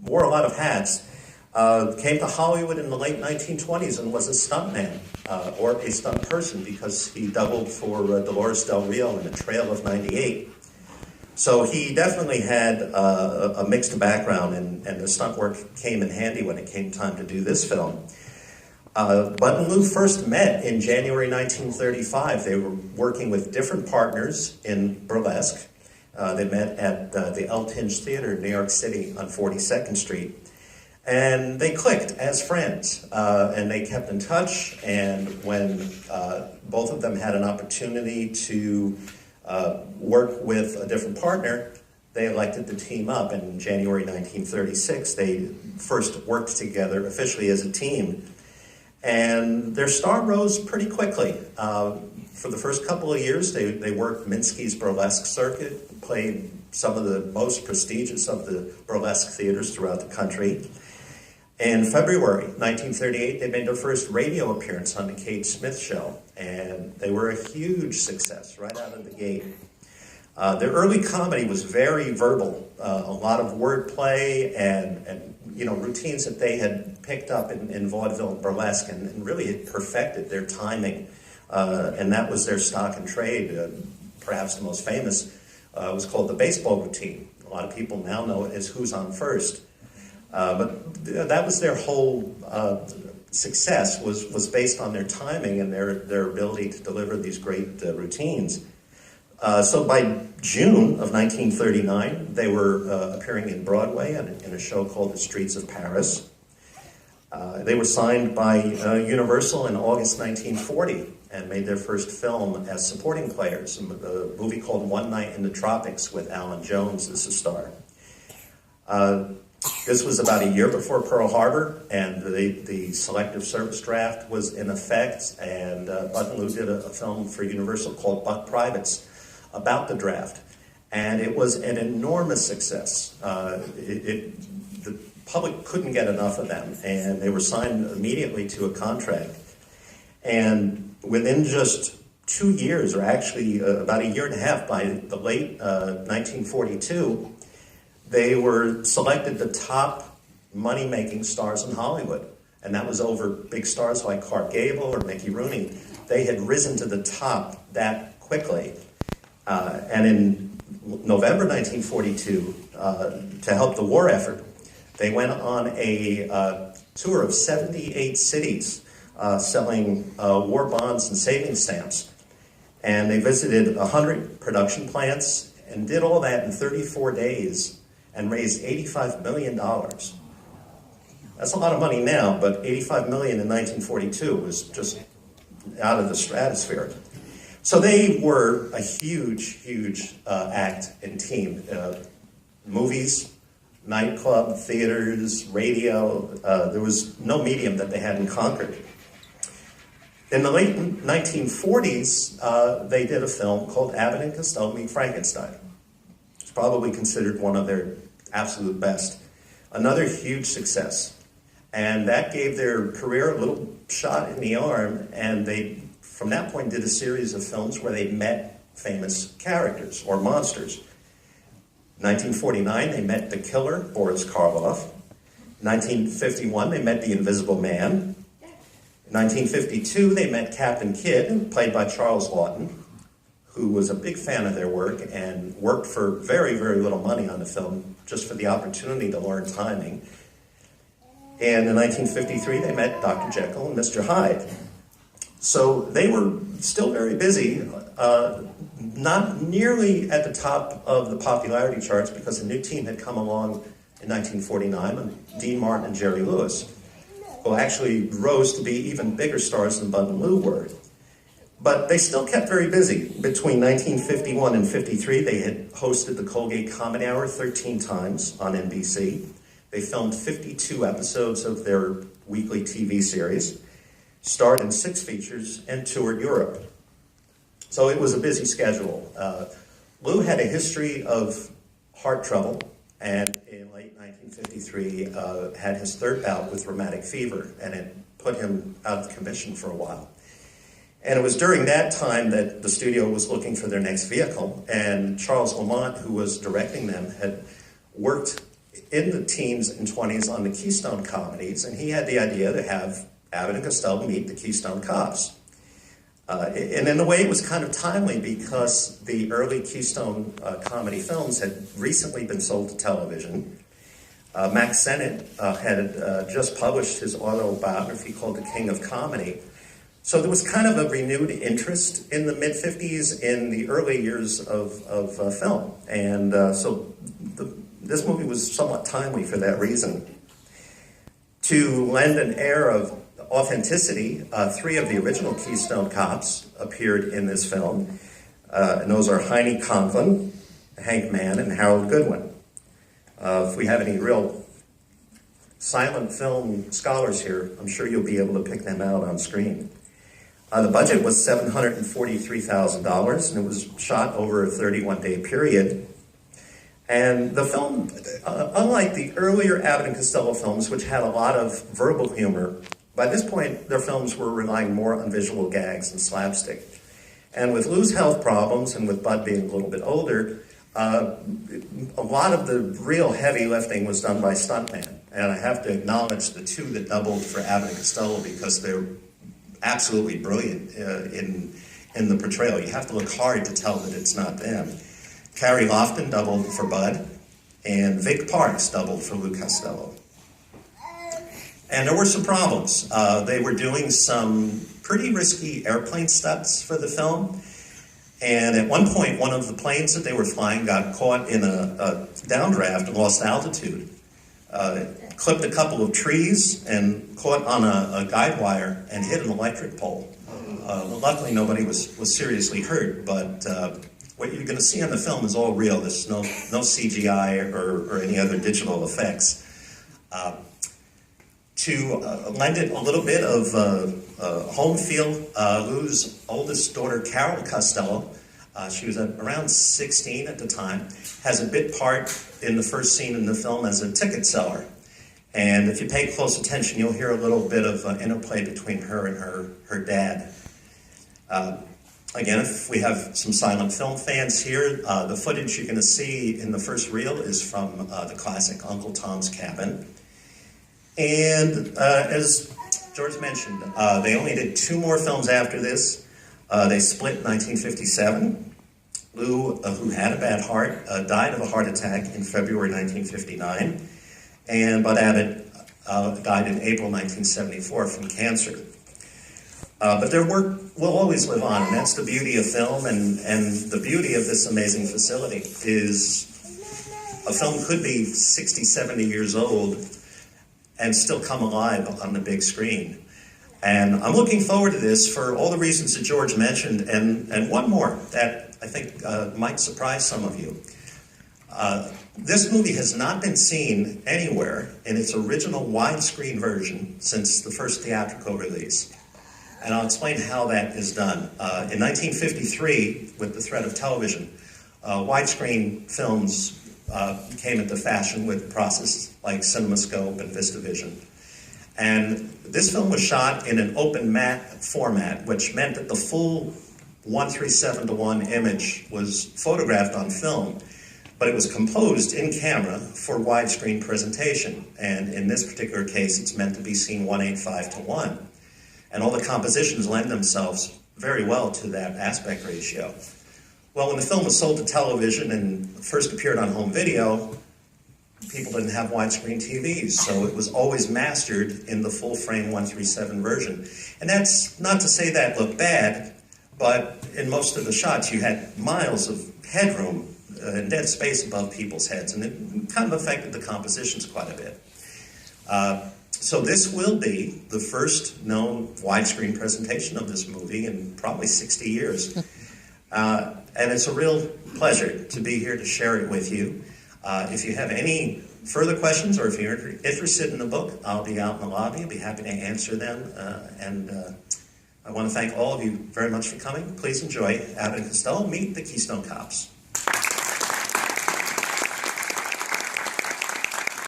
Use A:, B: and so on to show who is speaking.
A: wore a lot of hats, came to Hollywood in the late 1920s and was a stuntman, or a stunt person, because he doubled for Dolores Del Rio in The Trail of '98. So he definitely had a mixed background, and the stunt work came in handy when it came time to do this film. Bud and Lou first met in January 1935. They were working with different partners in burlesque. They met at the El Tinge Theater in New York City on 42nd Street. And they clicked as friends, and they kept in touch. And when both of them had an opportunity to work with a different partner, they elected to team up. And in January 1936, they first worked together officially as a team. And their star rose pretty quickly. For the first couple of years, they worked Minsky's burlesque circuit, played some of the most prestigious of the burlesque theaters throughout the country. In February 1938, they made their first radio appearance on the Kate Smith Show, and they were a huge success right out of the gate. Their early comedy was very verbal, a lot of wordplay and routines that they had picked up in vaudeville and burlesque, and really had perfected their timing, and that was their stock in trade. Perhaps the most famous was called the baseball routine. A lot of people now know it as Who's on First. But that was their whole success, was based on their timing and their ability to deliver these great routines. So by June of 1939, they were appearing in Broadway in a show called The Streets of Paris. They were signed by Universal in August 1940 and made their first film as supporting players, a movie called One Night in the Tropics with Alan Jones as a star. This was about a year before Pearl Harbor, and the Selective Service Draft was in effect, and Bud and Lou did a film for Universal called Buck Privates about the draft, and it was an enormous success. The public couldn't get enough of them, and they were signed immediately to a contract. And within just 2 years, or actually about a year and a half, by the late 1942, they were selected the top money-making stars in Hollywood. And that was over big stars like Clark Gable or Mickey Rooney. They had risen to the top that quickly. And in November 1942, to help the war effort, they went on a tour of 78 cities selling war bonds and savings stamps. And they visited 100 production plants and did all that in 34 days. And raised $85 million. That's a lot of money now, but $85 million in 1942 was just out of the stratosphere. So they were a huge, huge act and team. Movies, nightclub, theaters, radio, there was no medium that they hadn't conquered. In the late 1940s, they did a film called Abbott and Costello Meet Frankenstein. Probably considered one of their absolute best. Another huge success. And that gave their career a little shot in the arm, and they, from that point, did a series of films where they met famous characters or monsters. 1949, they met the killer, Boris Karloff. 1951, they met the Invisible Man. In 1952, they met Captain Kidd, played by Charles Lawton, who was a big fan of their work and worked for very, very little money on the film, just for the opportunity to learn timing. And in 1953, they met Dr. Jekyll and Mr. Hyde. So they were still very busy, not nearly at the top of the popularity charts, because a new team had come along in 1949, Dean Martin and Jerry Lewis, who actually rose to be even bigger stars than Bud and Lou were. But they still kept very busy. Between 1951 and 53, they had hosted the Colgate Comedy Hour 13 times on NBC. They filmed 52 episodes of their weekly TV series, starred in 6 features, and toured Europe. So it was a busy schedule. Lou had a history of heart trouble, and in late 1953 had his third bout with rheumatic fever, and it put him out of commission for a while. And it was during that time that the studio was looking for their next vehicle, and Charles Lamont, who was directing them, had worked in the teens and 20s on the Keystone comedies, and he had the idea to have Abbott and Costello meet the Keystone Cops. And in a way, it was kind of timely because the early Keystone comedy films had recently been sold to television. Max Sennett had just published his autobiography called The King of Comedy. So there was kind of a renewed interest in the mid-50s in the early years of film. And this movie was somewhat timely for that reason. To lend an air of authenticity, 3 of the original Keystone Cops appeared in this film. And those are Heine Conklin, Hank Mann, and Harold Goodwin. If we have any real silent film scholars here, I'm sure you'll be able to pick them out on screen. The budget was $743,000, and it was shot over a 31-day period. And the film, unlike the earlier Abbott and Costello films, which had a lot of verbal humor, by this point, their films were relying more on visual gags and slapstick. And with Lou's health problems, and with Bud being a little bit older, a lot of the real heavy lifting was done by stuntmen. And I have to acknowledge the 2 that doubled for Abbott and Costello because they're absolutely brilliant in the portrayal. You have to look hard to tell that it's not them. Carrie Lofton doubled for Bud, and Vic Parks doubled for Lou Costello. And there were some problems. They were doing some pretty risky airplane stunts for the film. And at one point, one of the planes that they were flying got caught in a downdraft and lost altitude. Clipped a couple of trees and caught on a guide wire and hit an electric pole. Luckily, nobody was seriously hurt, but what you're going to see on the film is all real. There's no CGI or any other digital effects. To lend it a little bit of home feel, Lou's oldest daughter, Carol Costello, she was around 16 at the time, has a bit part in the first scene in the film as a ticket seller. And if you pay close attention, you'll hear a little bit of interplay between her and her dad. Again, if we have some silent film fans here, the footage you're going to see in the first reel is from the classic Uncle Tom's Cabin. And as George mentioned, they only did 2 more films after this. They split in 1957. Lou, who had a bad heart, died of a heart attack in February 1959. And Bud Abbott died in April 1974 from cancer. But their work will always live on, and that's the beauty of film, and the beauty of this amazing facility is a film could be 60, 70 years old and still come alive on the big screen. And I'm looking forward to this for all the reasons that George mentioned, and one more that I think might surprise some of you. This movie has not been seen anywhere in its original widescreen version since the first theatrical release. And I'll explain how that is done. In 1953, with the threat of television, widescreen films came into fashion with processes like CinemaScope and VistaVision. And this film was shot in an open matte format, which meant that the full 1:37:1 image was photographed on film, but it was composed in camera for widescreen presentation. And in this particular case, it's meant to be seen 1:85:1. And all the compositions lend themselves very well to that aspect ratio. Well, when the film was sold to television and first appeared on home video, people didn't have widescreen TVs, so it was always mastered in the full-frame 1:37 version. And that's not to say that looked bad, but in most of the shots you had miles of headroom and dead space above people's heads, and it kind of affected the compositions quite a bit. So this will be the first known widescreen presentation of this movie in probably 60 years. And it's a real pleasure to be here to share it with you. If you have any further questions, or if you're interested in the book, I'll be out in the lobby. I'll be happy to answer them. I want to thank all of you very much for coming. Please enjoy Abbott and Costello Meet the Keystone Cops.